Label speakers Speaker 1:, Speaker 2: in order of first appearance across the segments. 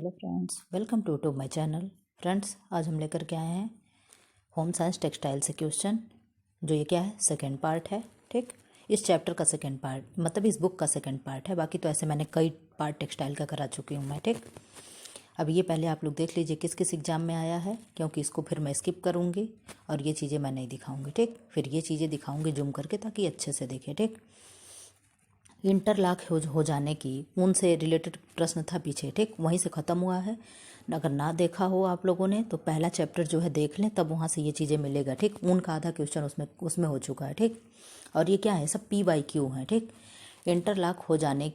Speaker 1: Hello friends, welcome to my channel. Friends, आज हम लेकर के आए हैं होम साइंस टेक्सटाइल से क्वेश्चन। जो ये क्या है, सेकंड पार्ट है। ठीक, इस चैप्टर का सेकंड पार्ट, मतलब इस बुक का सेकंड पार्ट है। बाकी तो ऐसे मैंने कई पार्ट टेक्सटाइल का करा चुकी हूँ मैं। ठीक, अब ये पहले आप लोग देख लीजिए किस किस एग्जाम में आया है, क्योंकि इसको फिर मैं स्किप करूँगी और ये चीज़ें मैं नहीं दिखाऊँगी। ठीक, फिर ये चीज़ें दिखाऊँगी जूम करके, ताकि अच्छे से देखें। ठीक, इंटरलॉक हो जाने की ऊन से रिलेटेड प्रश्न था पीछे। ठीक, वहीं से ख़त्म हुआ है। अगर ना देखा हो आप लोगों ने तो पहला चैप्टर जो है देख लें, तब वहाँ से ये चीज़ें मिलेगा। ठीक, ऊन का आधा क्वेश्चन उसमें हो चुका है। ठीक, और ये क्या है, सब PYQ है। ठीक, इंटरलॉक हो जाने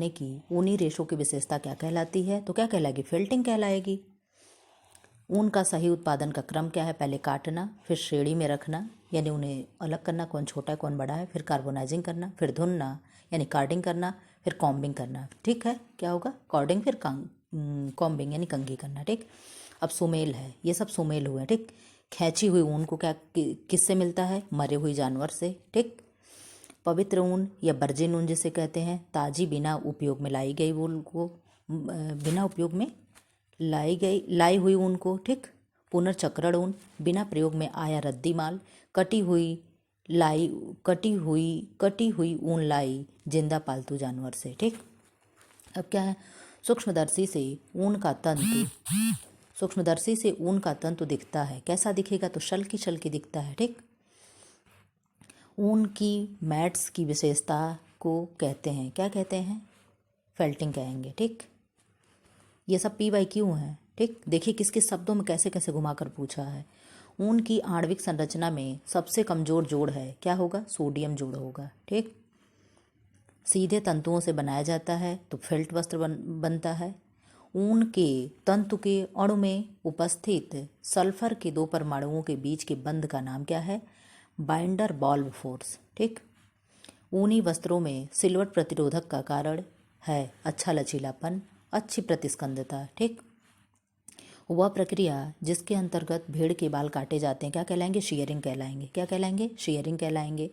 Speaker 1: की ऊनी रेशों की विशेषता क्या कहलाती है? तो क्या कहलाएगी? फेल्टिंग कहलाएगी। ऊन का सही उत्पादन का क्रम क्या है? पहले काटना, फिर श्रेणी में रखना यानी उन्हें अलग करना, कौन छोटा है कौन बड़ा है, फिर कार्बोनाइजिंग करना, फिर धुनना यानी कार्डिंग करना, फिर कॉम्बिंग करना। ठीक है, क्या होगा? कॉर्डिंग, फिर कॉम्बिंग यानी कंघी करना। ठीक, अब सुमेल है, ये सब सुमेल हुए। ठीक, खींची हुई ऊन को क्या किससे मिलता है? मरे हुए जानवर से। ठीक, पवित्र ऊन या वर्जिन ऊन जिसे कहते हैं, ताजी बिना उपयोग में लाई गई ऊन को, बिना उपयोग में लाई हुई ऊन को। ठीक, पुनर्चक्रण ऊन, बिना प्रयोग में आया रद्दी माल, कटी हुई ऊन लाई जिंदा पालतू जानवर से। ठीक, अब क्या है, सूक्ष्मदर्शी से ऊन का तंतु दिखता है। कैसा दिखेगा? तो शल्की दिखता है। ठीक, ऊन की मैट्स की विशेषता को कहते हैं, क्या कहते हैं? फेल्टिंग कहेंगे। ठीक, ये सब PYQ है। ठीक, देखिए किस किस शब्दों में कैसे कैसे घुमाकर पूछा है। ऊन की आणविक संरचना में सबसे कमजोर जोड़ है, क्या होगा? सोडियम जोड़ होगा। ठीक, सीधे तंतुओं से बनाया जाता है तो फेल्ट वस्त्र बनता है। ऊन के तंतु के अणु में उपस्थित सल्फर के 2 परमाणुओं के बीच के बंध का नाम क्या है? Binder valve force. ठीक, ऊनी वस्त्रों में सिलवट प्रतिरोधक का कारण है अच्छा लचीलापन, अच्छी प्रतिस्कंदता। ठीक, वह प्रक्रिया जिसके अंतर्गत भेड़ के बाल काटे जाते हैं क्या कहलाएंगे? शेयरिंग कहलाएंगे। क्या कहलाएंगे? शेयरिंग कहलाएंगे।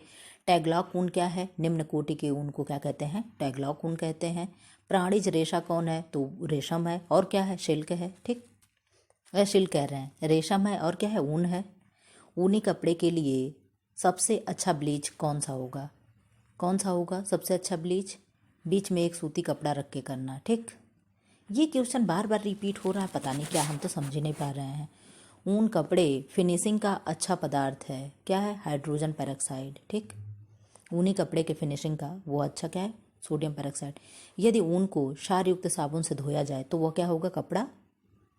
Speaker 1: टैगलॉक ऊन क्या है? निम्न कोटि के ऊन को क्या कहते हैं? टैगलॉक ऊन कहते हैं। प्राणिज रेशा कौन है? तो रेशम है। और क्या है? सिल्क है। ठीक, सिल्क कह रहे हैं, रेशम है। और क्या है? ऊन है। ऊनी कपड़े के लिए सबसे अच्छा ब्लीच कौन सा होगा? कौन सा होगा सबसे अच्छा ब्लीच? बीच में एक सूती कपड़ा रख के करना। ठीक, ये क्वेश्चन बार बार रिपीट हो रहा है, पता नहीं क्या, हम तो समझ ही नहीं पा रहे हैं। ऊन कपड़े फिनिशिंग का अच्छा पदार्थ है, क्या है? Hydrogen peroxide. ठीक, ऊनी कपड़े के फिनिशिंग का वो अच्छा क्या है? Sodium peroxide. यदि ऊन को क्षार युक्त साबुन से धोया जाए तो वह क्या होगा? कपड़ा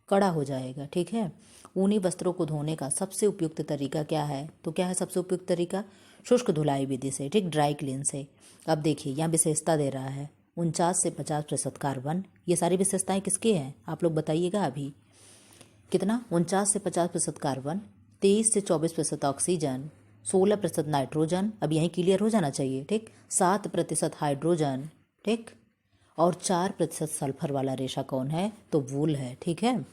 Speaker 1: कड़ा हो जाएगा। ठीक है, ऊनी वस्त्रों को धोने का सबसे उपयुक्त तरीका क्या है? तो क्या है सबसे उपयुक्त तरीका? शुष्क धुलाई विधि से। ठीक, ड्राई क्लीन से। अब देखिए यहाँ विशेषता दे रहा है 49 से 50% कार्बन। ये सारी विशेषताएं किसकी हैं? आप लोग बताइएगा अभी। कितना? 49 से 50% कार्बन, 23 से 24% ऑक्सीजन, 16% नाइट्रोजन। अब यहीं क्लियर हो जाना चाहिए। ठीक, 7% हाइड्रोजन। ठीक, और 4% सल्फर वाला रेशा कौन है? तो वूल है। ठीक है,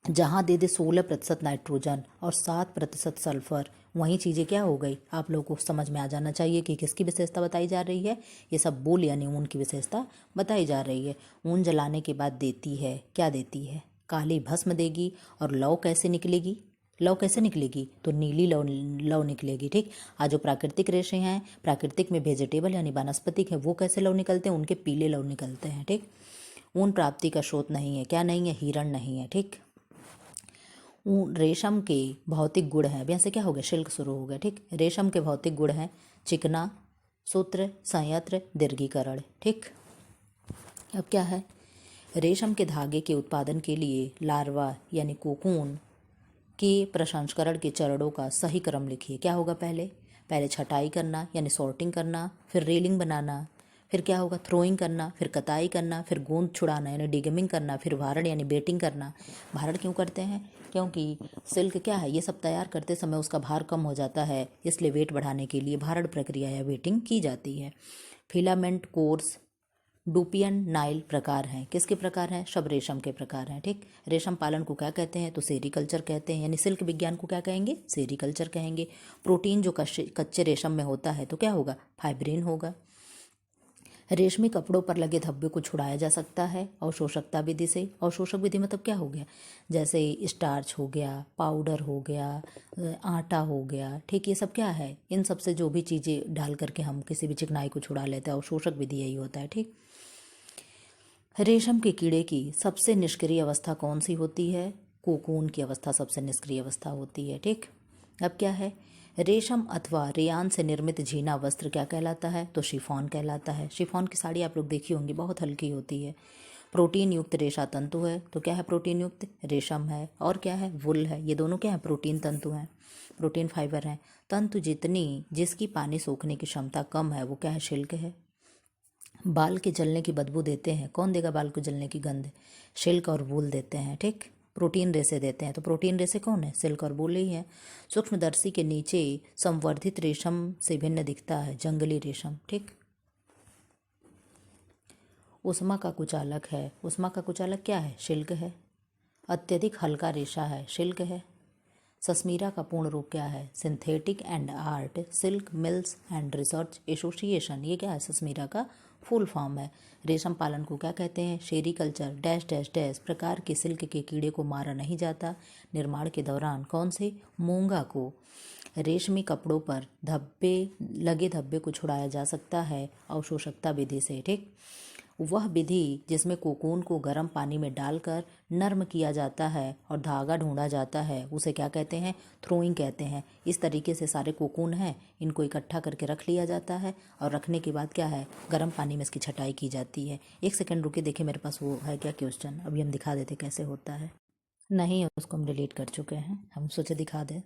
Speaker 1: जहाँ दे 16% नाइट्रोजन और 7% सल्फर, वही चीज़ें क्या हो गई? आप लोगों को समझ में आ जाना चाहिए कि किसकी विशेषता बताई जा रही है। ये सब वूल यानी ऊन की विशेषता बताई जा रही है। ऊन जलाने के बाद देती है, क्या देती है? काली भस्म देगी। और लौ कैसे निकलेगी? लौ कैसे निकलेगी? तो नीली लौ निकलेगी। ठीक, आज जो प्राकृतिक रेशे हैं, प्राकृतिक में वेजिटेबल यानी वानस्पतिक है, वो कैसे लौ निकलते हैं? उनके पीले लौ निकलते हैं। ठीक, ऊन प्राप्ति का स्रोत नहीं है, क्या नहीं है? हिरण नहीं है। ठीक, रेशम के भौतिक गुण हैं, अब यहाँ से क्या हो गया? शिल्क शुरू हो गया। ठीक, रेशम के भौतिक गुण हैं चिकना, सूत्र, संयंत्र, दीर्घीकरण। ठीक, अब क्या है? रेशम के धागे के उत्पादन के लिए लार्वा यानी कोकून के प्रसंस्करण के चरणों का सही क्रम लिखिए। क्या होगा? पहले छटाई करना यानी सॉर्टिंग करना, फिर रेलिंग बनाना, फिर क्या होगा? थ्रोइंग करना, फिर कताई करना, फिर गोंद छुड़ाना यानी डिगमिंग करना, फिर भारण यानी बेटिंग करना। भारण क्यों करते हैं? क्योंकि सिल्क क्या है, ये सब तैयार करते समय उसका भार कम हो जाता है, इसलिए वेट बढ़ाने के लिए भारण प्रक्रिया या वेटिंग की जाती है। फिलामेंट कोर्स, डुपियन, नाइल प्रकार हैं। किसके प्रकार हैं? सब रेशम के प्रकार हैं। ठीक, रेशम पालन को क्या कहते हैं? तो सेरीकल्चर कहते हैं, यानी सिल्क विज्ञान को क्या कहेंगे? सेरीकल्चर कहेंगे। प्रोटीन जो कच्चे रेशम में होता है तो क्या होगा? फाइब्रिन होगा। रेशमी कपड़ों पर लगे धब्बे को छुड़ाया जा सकता है अवशोषकता विधि से। अवशोषक विधि मतलब क्या हो गया, जैसे स्टार्च हो गया, पाउडर हो गया, आटा हो गया, ठीक, ये सब क्या है, इन सब से जो भी चीज़ें डाल करके हम किसी भी चिकनाई को छुड़ा लेते हैं, अवशोषक विधि यही होता है, ठीक। रेशम के कीड़े की सबसे निष्क्रिय अवस्था कौन सी होती है, कोकून की अवस्था सबसे निष्क्रिय अवस्था होती है, ठीक। अब क्या है, रेशम अथवा रेयान से निर्मित झीना वस्त्र क्या कहलाता है, तो शिफॉन कहलाता है। शिफॉन की साड़ी आप लोग देखी होंगी, बहुत हल्की होती है। प्रोटीन युक्त रेशा तंतु है, तो क्या है प्रोटीन युक्त, रेशम है, और क्या है, वुल है, ये दोनों क्या है, प्रोटीन तंतु हैं, प्रोटीन फाइबर हैं। तंतु जिसकी पानी सोखने की क्षमता कम है वो क्या है, सिल्क है। बाल के जलने की बदबू देते हैं, कौन देगा बाल को जलने की गंध, सिल्क और वूल देते हैं, ठीक। प्रोटीन रेशे देते हैं, तो प्रोटीन रेशे कौन है, सिल्क और वूल ही है। सूक्ष्मदर्शी के नीचे संवर्धित रेशम से भिन्न दिखता है जंगली रेशम, ठीक। उष्मा का कुचालक है, उष्मा का कुचालक क्या है, सिल्क है। अत्यधिक हल्का रेशा है, सिल्क है। सस्मीरा का पूर्ण रूप क्या है, synthetic and art silk mills and research association, ये क्या है, सस्मीरा का फुल फॉर्म है। रेशम पालन को क्या कहते हैं, सेरीकल्चर डैश डैश डैश प्रकार के सिल्क के कीड़े को मारा नहीं जाता निर्माण के दौरान, कौन से, मूंगा को। रेशमी कपड़ों पर धब्बे को छुड़ाया जा सकता है अवशोषकता विधि से, ठीक। वह विधि जिसमें कोकून को गर्म पानी में डालकर नर्म किया जाता है और धागा ढूंढा जाता है उसे क्या कहते हैं, थ्रोइंग कहते हैं। इस तरीके से सारे कोकून हैं, इनको इकट्ठा करके रख लिया जाता है और रखने के बाद क्या है, गर्म पानी में इसकी छटाई की जाती है। एक सेकंड रुके, देखिए मेरे पास वो है क्या क्वेश्चन, अभी हम दिखा देते कैसे होता है। नहीं, उसको हम डिलीट कर चुके हैं, हम सोचे दिखा दें।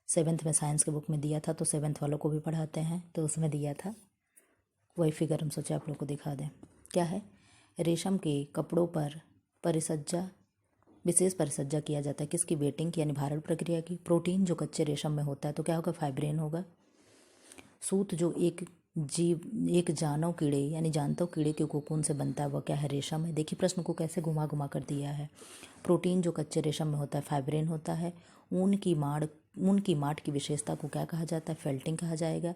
Speaker 1: 7th में साइंस के बुक में दिया था, तो 7th वालों को भी पढ़ाते हैं, तो उसमें दिया था वही फिगर, हम सोचे आप लोग को दिखा दें। क्या है, रेशम के कपड़ों पर परिसज्जा विशेष परिसज्जा किया जाता है, किसकी, वेटिंग की यानी भारण प्रक्रिया की। प्रोटीन जो कच्चे रेशम में होता है तो क्या होगा, फाइब्रिन होगा। सूत जो एक जानव कीड़े यानी जानवों कीड़े के कोकून से बनता है वह क्या है, रेशम है। देखिए प्रश्न को कैसे घुमा घुमा कर दिया है। प्रोटीन जो कच्चे रेशम में होता है फाइब्रिन होता है। ऊन की माट की विशेषता को क्या कहा जाता है, फेल्टिंग कहा जाएगा।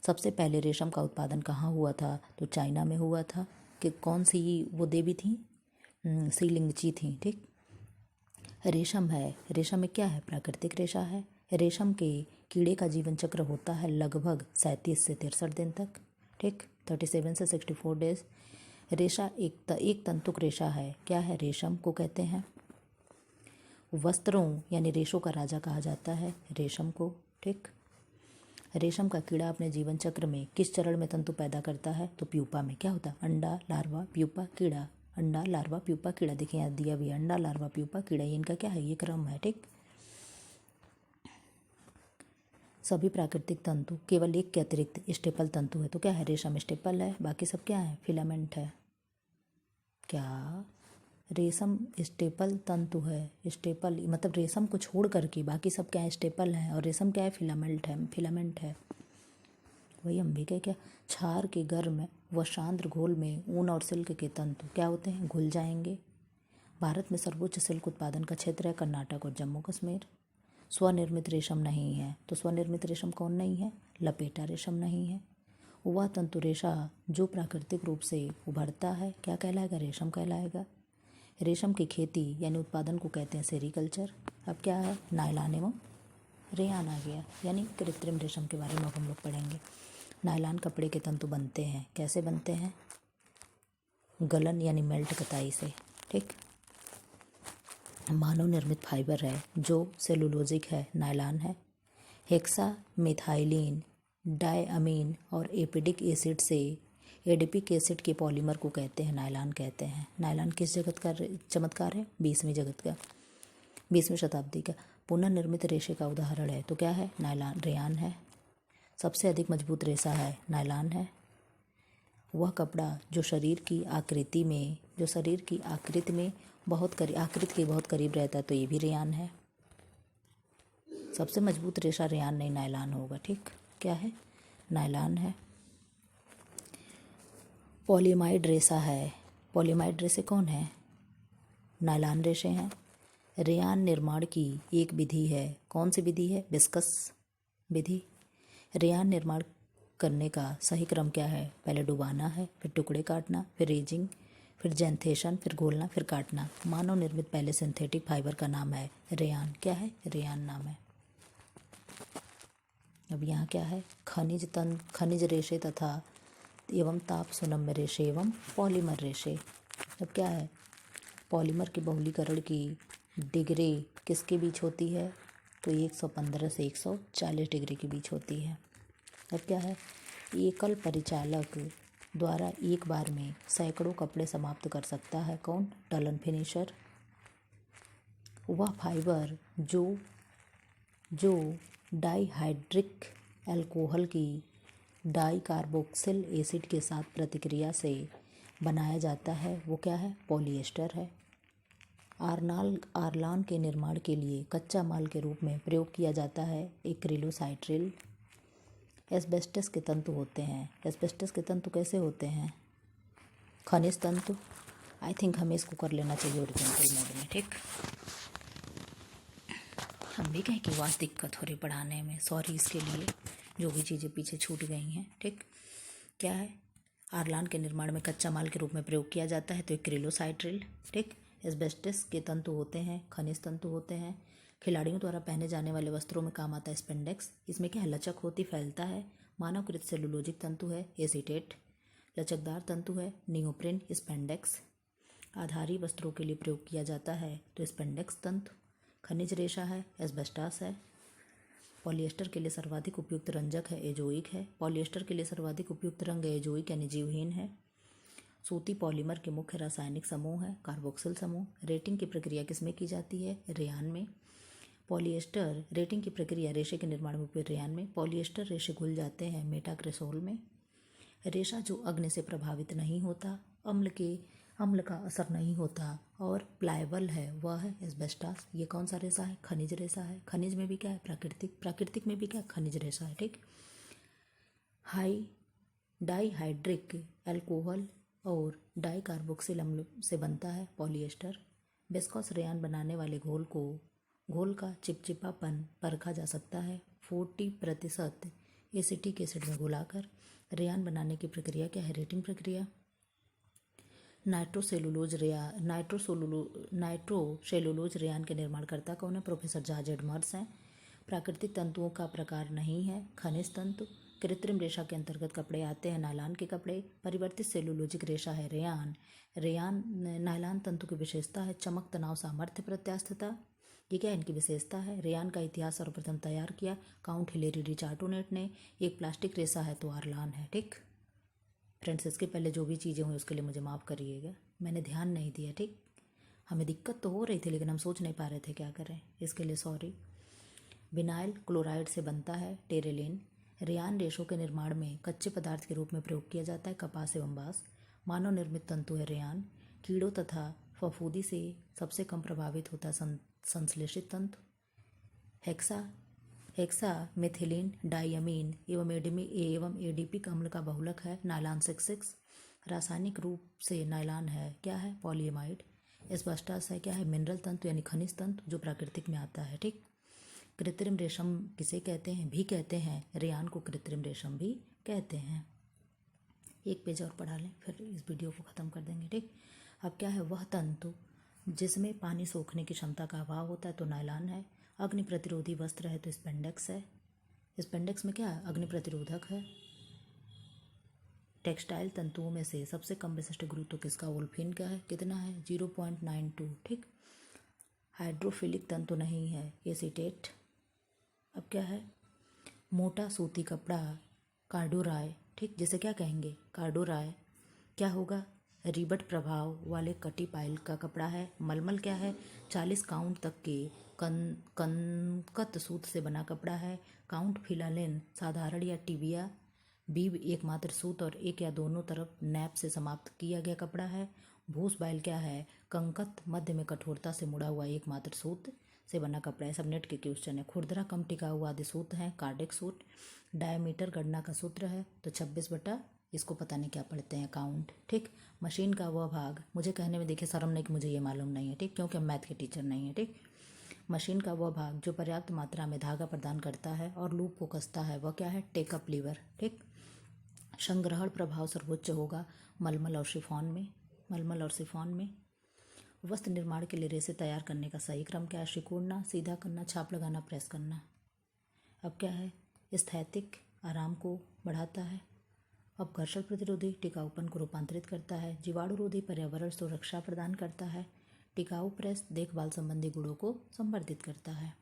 Speaker 1: सबसे पहले रेशम का उत्पादन कहाँ हुआ था, तो चाइना में हुआ था। कि कौन सी वो देवी थी, श्रीलिंगची थी, ठीक। रेशम है, रेशम में क्या है, प्राकृतिक रेशा है। रेशम के कीड़े का जीवन चक्र होता है लगभग 37 से 63 दिन तक, ठीक, 37 से 64 डेज। रेशा एक तंतुक रेशा है, क्या है, रेशम को कहते हैं। वस्त्रों यानी रेशों का राजा कहा जाता है रेशम को, ठीक। रेशम का कीड़ा अपने जीवन चक्र में किस चरण में तंतु पैदा करता है, तो प्यूपा में। क्या होता है, अंडा लार्वा प्यूपा कीड़ा, अंडा लार्वा प्यूपा कीड़ा। देखिए यहाँ दिया भी अंडा लार्वा प्यूपा कीड़ा, ये इनका क्या है, ये क्रम है, ठीक। सभी प्राकृतिक तंतु केवल एक के अतिरिक्त स्टेपल तंतु है, तो क्या है, रेशम स्टेपल है, बाकी सब क्या है, फिलामेंट है। क्या, रेशम स्टेपल तंतु है, स्टेपल मतलब रेशम को छोड़ करके बाकी सब क्या है, स्टेपल है, और रेशम क्या है, फिलामेंट है। वही हम भी क्या, क्षार के गर्म व शांत घोल में ऊन और सिल्क के तंतु क्या होते हैं, घुल जाएंगे। भारत में सर्वोच्च सिल्क उत्पादन का क्षेत्र है कर्नाटक और जम्मू कश्मीर। स्वनिर्मित रेशम नहीं है, तो स्वनिर्मित रेशम कौन नहीं है, लपेटा रेशम नहीं है। वह तंतु रेशा जो प्राकृतिक रूप से उभरता है क्या कहलाएगा, रेशम कहलाएगा। रेशम की खेती यानी उत्पादन को कहते हैं सेरीकल्चर। अब क्या है, नायलॉन एवं रेयान आ गया, यानी कृत्रिम रेशम के बारे में अब हम लोग पढ़ेंगे। नायलॉन कपड़े के तंतु बनते हैं, कैसे बनते हैं, गलन यानी मेल्ट कताई से, ठीक। मानव निर्मित फाइबर है जो सेलुलोजिक है, नायलॉन है। हेक्सा मिथाइलिन डायअमीन और एपिडिक एसिड से एडिपिक एसिड के पॉलीमर को कहते हैं नायलॉन कहते हैं। नायलॉन किस जगत का चमत्कार है, 20वीं जगत का, 20वीं शताब्दी का पुनर्निर्मित रेशे का उदाहरण है, तो क्या है, नायलॉन रेयान है। सबसे अधिक मजबूत रेशा है, नायलॉन है। वह कपड़ा जो शरीर की आकृति में आकृति के बहुत करीब रहता है, तो ये भी रेयान है। सबसे मजबूत रेशा रेयान नहीं नायलॉन होगा, ठीक। क्या है, नायलॉन है। पॉलीमाइड रेशा है, पॉलीमाइड रेशे कौन है, नायलॉन रेशे हैं। रेयान निर्माण की एक विधि है, कौन सी विधि है, विस्कस विधि। रेयान निर्माण करने का सही क्रम क्या है? पहले डुबाना है, फिर टुकड़े काटना, फिर रेजिंग, फिर जैंथेशन, फिर घोलना, फिर काटना। मानव निर्मित पहले सिंथेटिक फाइबर का नाम है रेयान। क्या है? रेयान नाम है। अब यहाँ क्या है? खनिज रेशे तथा एवं ताप सुनम्य रेशे एवं पॉलीमर रेशे। अब क्या है? पॉलीमर के बहुलीकरण की डिग्री किसके बीच होती है? तो 115 से 140 डिग्री के बीच होती है। अब क्या है? एकल परिचालक द्वारा एक बार में सैकड़ों कपड़े समाप्त कर सकता है। कौन? टलन फिनिशर। वह फाइबर जो डाइहाइड्रिक अल्कोहल की डाइकार्बोक्सिल एसिड के साथ प्रतिक्रिया से बनाया जाता है वो क्या है? पॉलिएस्टर है। आरलान के निर्माण के लिए कच्चा माल के रूप में प्रयोग किया जाता है एक्रिलोसाइट्रिल। एस्बेस्टस के तंतु होते हैं। एस्बेस्टस के तंतु कैसे होते हैं? खनिज तंतु। आई थिंक हमें इसको कर लेना चाहिए ओरिजेंटल मोड में। ठीक, हम भी कहीं की आवाज़ दिक्कत हो रही पढ़ाने में, सॉरी इसके लिए, जो भी चीज़ें पीछे छूट गई हैं। ठीक, क्या है? आरलान के निर्माण में कच्चा माल के रूप में प्रयोग किया जाता है तो एक्रिलोसाइट्रिल। ठीक, एस्बेस्टस के तंतु होते हैं, खनिज तंतु होते हैं। खिलाड़ियों द्वारा पहने जाने वाले वस्त्रों में काम आता है स्पेंडेक्स। इसमें क्या है? लचक होती, फैलता है। मानवकृत सेलुलोजिक तंतु है एसीटेट। लचकदार तंतु है नियोप्रिन, स्पेंडेक्स। आधारी वस्त्रों के लिए प्रयोग किया जाता है तो स्पेंडेक्स तंतु। खनिज रेशा है एस्बेस्टास है। पॉलिएस्टर के लिए सर्वाधिक उपयुक्त रंजक है एजोइक है। पॉलिएस्टर के लिए सर्वाधिक उपयुक्त रंग एजोइक यानी जीवहीन है। सूती पॉलीमर के मुख्य रासायनिक समूह है कार्बोक्सिल समूह। रेटिंग की प्रक्रिया किसमें की जाती है? रेयान में। पॉलिएस्टर रेटिंग की प्रक्रिया रेशे के निर्माण में उपयोग रेयान में। पॉलिएस्टर रेशे घुल जाते हैं मेटाक्रेसोल में। रेशा जो अग्नि से प्रभावित नहीं होता, अम्ल का असर नहीं होता और प्लायबल है वह है एस्बेस्टास। ये कौन सा रेशा है? खनिज रेशा है। खनिज में भी क्या है? प्राकृतिक में भी क्या? खनिज रेशा है। ठीक, डाइहाइड्रिक अल्कोहल और डाइकार्बोक्सिल अम्ल से बनता है पॉलिएस्टर। विस्कोस रेयान बनाने वाले घोल का चिपचिपापन परखा जा सकता है 40% एसिटिक एसिड में घुलाकर। रेयान बनाने की प्रक्रिया क्या है? रेटिंग प्रक्रिया। नाइट्रोसेलुलोज रेयान के निर्माणकर्ता कौन है? प्रोफेसर जॉर्ज एडमर्स हैं। प्राकृतिक तंतुओं का प्रकार नहीं है खनिज तंतु। कृत्रिम रेशा के अंतर्गत कपड़े आते हैं नायलॉन के कपड़े। परिवर्तित सेलुलोजिक रेशा है रेयान। नायलॉन तंतु की विशेषता है चमक, तनाव, सामर्थ्य, प्रत्यास्थता। ये क्या इनकी विशेषता है? रेयान का इतिहास सर्वप्रथम तैयार किया काउंट हिलेरी रिचार्डोनेट ने। एक प्लास्टिक रेशा है तो आरलान है। ठीक फ्रेंड्स, इसके पहले जो भी चीज़ें हुई उसके लिए मुझे माफ़ करिएगा, मैंने ध्यान नहीं दिया। ठीक, हमें दिक्कत तो हो रही थी लेकिन हम सोच नहीं पा रहे थे क्या करें, इसके लिए सॉरी। विनाइल क्लोराइड से बनता है टेरेलिन। रेयान रेशों के निर्माण में कच्चे पदार्थ के रूप में प्रयोग किया जाता है कपास एवं बांस। मानव निर्मित तंतु है रेयान। कीड़ों तथा फफूंदी से सबसे कम प्रभावित होता है संश्लेषित तंतु। हेक्सा मिथिलीन डाइअमीन एवं एडिपिक अम्ल का बहुलक है नायलॉन 66। रासायनिक रूप से नायलॉन है क्या है? पॉलीएमाइड। एस्बेस्टास है क्या है? मिनरल तंतु यानी खनिज तंतु जो प्राकृतिक में आता है। ठीक, कृत्रिम रेशम किसे कहते हैं? भी कहते हैं रेयान को कृत्रिम रेशम भी कहते हैं। एक पेज और पढ़ा लें फिर इस वीडियो को ख़त्म कर देंगे। ठीक, अब क्या है? वह तंतु जिसमें पानी सोखने की क्षमता का अभाव होता है तो नायलॉन है। अग्नि प्रतिरोधी वस्त्र है तो स्पेंडेक्स है। स्पेंडेक्स में क्या है? अग्नि प्रतिरोधक है। टेक्सटाइल तंतुओं में से सबसे कम विशिष्ट गुरुत्व किसका? वोल्फिन का है। कितना है? 0.92। ठीक, हाइड्रोफिलिक तंतु नहीं है एसीटेट। अब क्या है? मोटा सूती कपड़ा कार्डोराय। ठीक, जिसे क्या कहेंगे? कार्डोराय। क्या होगा? रिबट प्रभाव वाले कटी पाइल का कपड़ा है। मलमल क्या है? 40 काउंट तक के कंकत सूत से बना कपड़ा है। काउंट फिलालेन साधारण या टिबिया बीब एकमात्र सूत और एक या दोनों तरफ नैप से समाप्त किया गया कपड़ा है। भूस बाइल क्या है? कंकत मध्य में कठोरता से मुड़ा हुआ एकमात्र सूत से बना कपड़ा है। सब नेट के क्वेश्चन है। खुरदरा कम टिका हुआ आदि सूत है कार्डिक सूट। डायमीटर गणना का सूत्र है तो 26 इसको पता नहीं क्या पढ़ते हैं काउंट। ठीक, मशीन का वह भाग, मुझे कहने में देखिए शर्म नहीं कि मुझे ये मालूम नहीं है। ठीक, क्योंकि हम मैथ के टीचर नहीं है। ठीक, मशीन का वह भाग जो पर्याप्त मात्रा में धागा प्रदान करता है और लूप को कसता है वह क्या है? Take up liver. ठीक, संग्रहण प्रभाव सर्वोच्च होगा मलमल और शिफॉन में। वस्त्र निर्माण के लिए रेसे तैयार करने का सही क्रम क्या है? सिकुड़ना, सीधा करना, छाप लगाना, प्रेस करना। अब क्या है? स्थैतिक आराम को बढ़ाता है। अब घर्षण प्रतिरोधी टिकाऊपन को रूपांतरित करता है। जीवाणुरोधी पर्यावरण सुरक्षा प्रदान करता है। टिकाऊ प्रेस देखभाल संबंधी गुणों को संवर्धित करता है।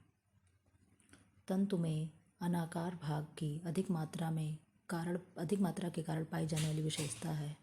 Speaker 1: तंतु में अनाकार भाग की अधिक मात्रा के कारण पाई जाने वाली विशेषता है